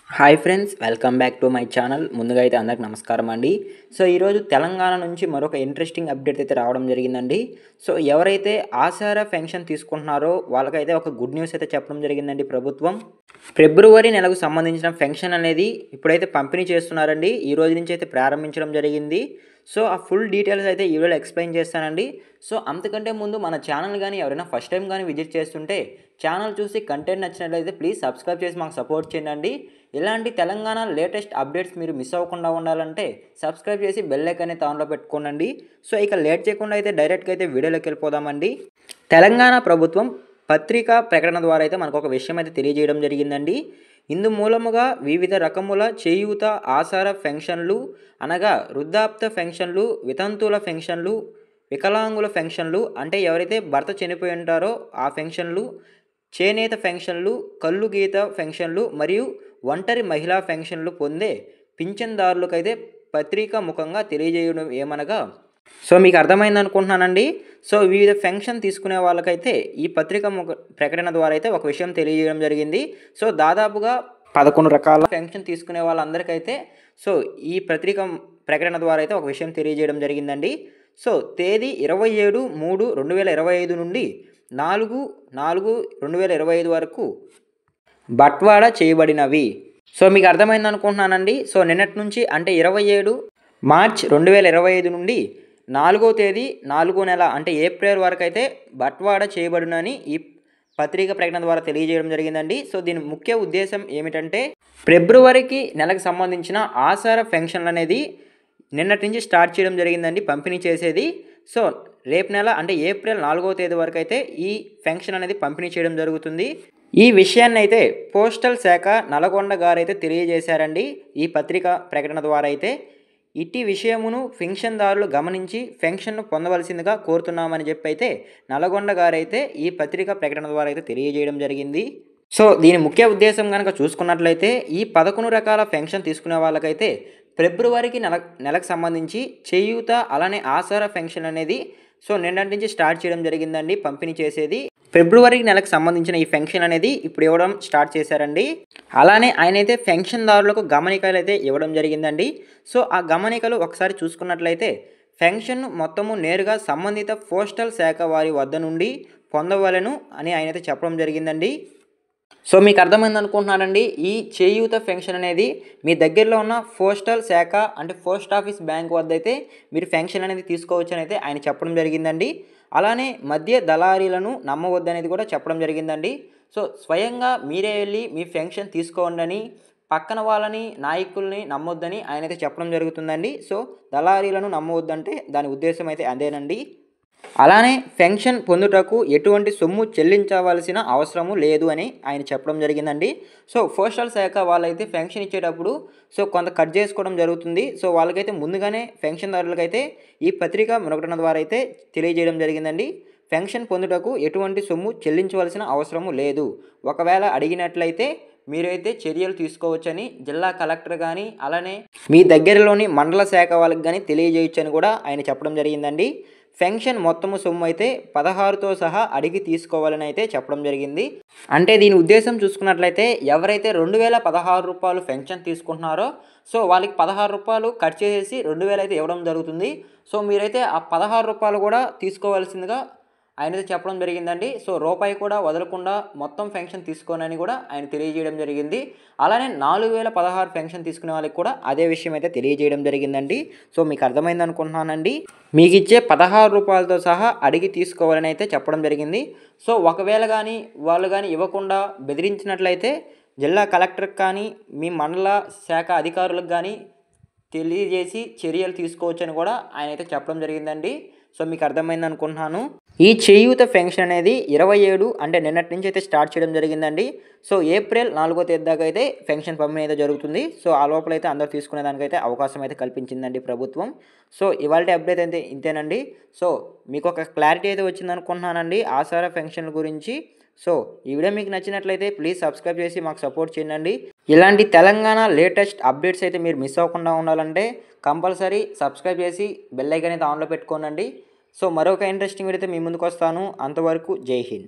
Hi friends, welcome back to my channel. ముందుగా అయితే అందరికి నమస్కారం అండి. సో ఈరోజు తెలంగాణ నుంచి మరొక ఇంట్రెస్టింగ్ అప్డేట్ అయితే రావడం జరిగిందండి. సో ఎవరైతే ఆసారా పెన్షన్ తీసుకుంటున్నారో వాళ్ళకైతే ఒక గుడ్ న్యూస్ అయితే చెప్పడం జరిగిందండి ప్రభుత్వం. ఫిబ్రవరి నెలకు సంబంధించిన పెన్షన్ అనేది ఇప్పుడైతే పంపిణీ చేస్తున్నారండి. ఈ రోజు నుంచి అయితే ప్రారంభించడం జరిగింది. సో ఆ ఫుల్ డీటెయిల్స్ అయితే ఈ వీడియోలో ఎక్స్ప్లెయిన్ చేస్తానండి. సో అంతకంటే ముందు మన ఛానల్ కానీ ఎవరైనా ఫస్ట్ టైం కానీ విజిట్ చేస్తుంటే ఛానల్ చూసి కంటెంట్ నచ్చినట్లయితే ప్లీజ్ సబ్స్క్రైబ్ చేసి మాకు సపోర్ట్ చేయండి. ఇలాంటి తెలంగాణ లేటెస్ట్ అప్డేట్స్ మీరు మిస్ అవ్వకుండా ఉండాలంటే సబ్స్క్రైబ్ చేసి బెల్ ఐకాన్ అయితే ఆన్లో పెట్టుకోండి. సో ఇక లేట్ చేయకుండా అయితే డైరెక్ట్గా అయితే వీడియోలోకి వెళ్ళిపోదామండి. తెలంగాణ ప్రభుత్వం పత్రికా ప్రకటన ద్వారా అయితే మనకు ఒక విషయం అయితే తెలియజేయడం జరిగిందండి. ఇందు మూలముగా వివిధ రకముల చేయూత ఆసార పెన్షన్లు అనగా వృద్ధాప్త పెన్షన్లు, వితంతువుల పెన్షన్లు, వికలాంగుల పెన్షన్లు అంటే ఎవరైతే భర్త చనిపోయి ఉంటారో ఆ పెన్షన్లు, చేనేత పెన్షన్లు, కళ్ళు గీత పెన్షన్లు మరియు ఒంటరి మహిళా పెన్షన్లు పొందే పింఛన్దారులకైతే పత్రికా ముఖంగా తెలియజేయడం ఏమనగా, సో మీకు అర్థమైంది అనుకుంటున్నానండి. సో వివిధ పెన్షన్ తీసుకునే వాళ్ళకైతే ఈ పత్రికా ప్రకటన ద్వారా అయితే ఒక విషయం తెలియజేయడం జరిగింది. సో దాదాపుగా 11 రకాల పెన్షన్ తీసుకునే వాళ్ళందరికైతే సో ఈ పత్రిక ప్రకటన ద్వారా అయితే ఒక విషయం తెలియజేయడం జరిగిందండి. సో తేదీ 27/3/2025 నుండి 4/4/2025 వరకు బట్వాడా చేయబడినవి. సో మీకు అర్థమైంది అనుకుంటున్నానండి. సో నిన్నటి నుంచి అంటే 27 మార్చ్ 2025 నుండి 4వ తేదీ 4వ నెల అంటే ఏప్రిల్ వరకు అయితే బట్వాడా చేయబడునని ఈ పత్రిక ప్రకటన ద్వారా తెలియజేయడం జరిగిందండి. సో దీని ముఖ్య ఉద్దేశం ఏమిటంటే ఫిబ్రవరికి నెలకు సంబంధించిన ఆసార పెన్షన్లు అనేది నిన్నటి నుంచి స్టార్ట్ చేయడం జరిగిందండి పంపిణీ చేసేది. సో రేపు నెల అంటే ఏప్రిల్ 4వ తేదీ వరకు అయితే ఈ పెన్షన్ అనేది పంపిణీ చేయడం జరుగుతుంది. ఈ విషయాన్ని అయితే పోస్టల్ శాఖ నల్గొండ గారు అయితే తెలియజేశారండి ఈ పత్రిక ప్రకటన ద్వారా అయితే. ఇట్టి విషయమును పెన్షన్దారులు గమనించి పెన్షన్ను పొందవలసిందిగా కోరుతున్నామని చెప్పి అయితే నల్గొండ గారైతే ఈ పత్రిక ప్రకటన ద్వారా అయితే తెలియజేయడం జరిగింది. సో దీని ముఖ్య ఉద్దేశం కనుక చూసుకున్నట్లయితే ఈ 11 రకాల పెన్షన్ తీసుకునే వాళ్ళకైతే ఫిబ్రవరికి నెలకు సంబంధించి చేయూత అలానే ఆసార పెన్షన్ అనేది సో నిన్నటి నుంచి స్టార్ట్ చేయడం జరిగిందండి పంపిణీ చేసేది. ఫిబ్రవరి నెలకు సంబంధించిన ఈ పెన్షన్ అనేది ఇప్పుడు ఇవ్వడం స్టార్ట్ చేశారండి. అలానే ఆయన అయితే పెన్షన్దారులకు గమనికలు అయితే ఇవ్వడం జరిగిందండి. సో ఆ గమనికలు ఒకసారి చూసుకున్నట్లయితే పెన్షన్ మొత్తము నేరుగా సంబంధిత పోస్టల్ శాఖ వారి వద్ద నుండి పొందవలను అని ఆయన అయితే చెప్పడం జరిగిందండి. సో మీకు అర్థమైంది అనుకుంటున్నానండి. ఈ చేయూత పెన్షన్ అనేది మీ దగ్గరలో ఉన్న పోస్టల్ శాఖ అంటే పోస్ట్ ఆఫీస్ బ్యాంక్ వద్ద అయితే మీరు పెన్షన్ అనేది తీసుకోవచ్చు అని అయితే ఆయన చెప్పడం జరిగిందండి. అలానే మధ్య దళారీలను నమ్మవద్దనేది కూడా చెప్పడం జరిగిందండి. సో స్వయంగా మీరే వెళ్ళి మీ పెన్షన్ తీసుకోండి అని పక్కన వాళ్ళని నాయకుల్ని నమ్మొద్దని ఆయన అయితే చెప్పడం జరుగుతుందండి. సో దళారీలను నమ్మవద్దంటే దాని ఉద్దేశం అయితే అదేనండి. అలానే పెన్షన్ పొందుటకు ఎటువంటి సొమ్ము చెల్లించవలసిన అవసరము లేదు అని ఆయన చెప్పడం జరిగిందండి. సో పోస్టల్ శాఖ వాళ్ళైతే పెన్షన్ ఇచ్చేటప్పుడు సో కొంత కట్ చేసుకోవడం జరుగుతుంది. సో వాళ్ళకైతే ముందుగానే పెన్షన్దారులకైతే ఈ పత్రిక ప్రకటన ద్వారా అయితే తెలియజేయడం జరిగిందండి. పెన్షన్ పొందుటకు ఎటువంటి సొమ్ము చెల్లించవలసిన అవసరము లేదు. ఒకవేళ అడిగినట్లయితే మీరైతే చర్యలు తీసుకోవచ్చని జిల్లా కలెక్టర్ కానీ అలానే మీ దగ్గరలోని మండల శాఖ వాళ్ళకి కానీ తెలియజేయొచ్చని కూడా ఆయన చెప్పడం జరిగిందండి. పెన్షన్ మొత్తము సొమ్ము అయితే 16తో సహా అడిగి తీసుకోవాలని అయితే చెప్పడం జరిగింది. అంటే దీని ఉద్దేశం చూసుకున్నట్లయితే ఎవరైతే 2016 రూపాయలు పెన్షన్ తీసుకుంటున్నారో సో వాళ్ళకి 16 రూపాయలు కట్ చేసేసి 2000 అయితే ఇవ్వడం జరుగుతుంది. సో మీరైతే ఆ 16 రూపాయలు కూడా తీసుకోవాల్సిందిగా ఆయన అయితే చెప్పడం జరిగిందండి. సో రూపాయి కూడా వదలకుండా మొత్తం పెన్షన్ తీసుకోనని కూడా ఆయన తెలియజేయడం జరిగింది. అలానే 4016 పెన్షన్ తీసుకునే వాళ్ళకి కూడా అదే విషయం అయితే తెలియజేయడం జరిగిందండి. సో మీకు అర్థమైంది అనుకుంటున్నానండి. మీకు ఇచ్చే 16 రూపాయలతో సహా అడిగి తీసుకోవాలని అయితే చెప్పడం జరిగింది. సో ఒకవేళ కానీ వాళ్ళు కానీ ఇవ్వకుండా బెదిరించినట్లయితే జిల్లా కలెక్టర్కి కానీ మీ మండల శాఖ అధికారులకు కానీ తెలియజేసి చర్యలు తీసుకోవచ్చని కూడా ఆయన అయితే చెప్పడం జరిగిందండి. సో మీకు అర్థమైంది అనుకుంటున్నాను. ఈ చేయూత పెన్షన్ అనేది 27 అంటే నిన్నటి నుంచి అయితే స్టార్ట్ చేయడం జరిగిందండి. సో ఏప్రిల్ 4వ తేదీ దాకా అయితే పెన్షన్ పంపిణీ అయితే జరుగుతుంది. సో ఆ లోపల అయితే అందరూ తీసుకునే దానికైతే అవకాశం అయితే కల్పించిందండి ప్రభుత్వం. సో ఇవాళ అప్డేట్ అయితే ఇంతేనండి. సో మీకు ఒక క్లారిటీ అయితే వచ్చింది అనుకుంటున్నానండి ఆసారా పెన్షన్ గురించి. సో ఈ వీడియో మీకు నచ్చినట్లయితే ప్లీజ్ సబ్స్క్రైబ్ చేసి మాకు సపోర్ట్ చేయండి. ఇలాంటి తెలంగాణ లేటెస్ట్ అప్డేట్స్ అయితే మీరు మిస్ అవ్వకుండా ఉండాలంటే కంపల్సరీ సబ్స్క్రైబ్ చేసి బెల్ ఐకాన్ అయితే ఆన్లో పెట్టుకోనండి. సో మరొక ఇంట్రెస్టింగ్ వీడియో అయితే మీ ముందుకు వస్తాను. అంతవరకు జై హింద్.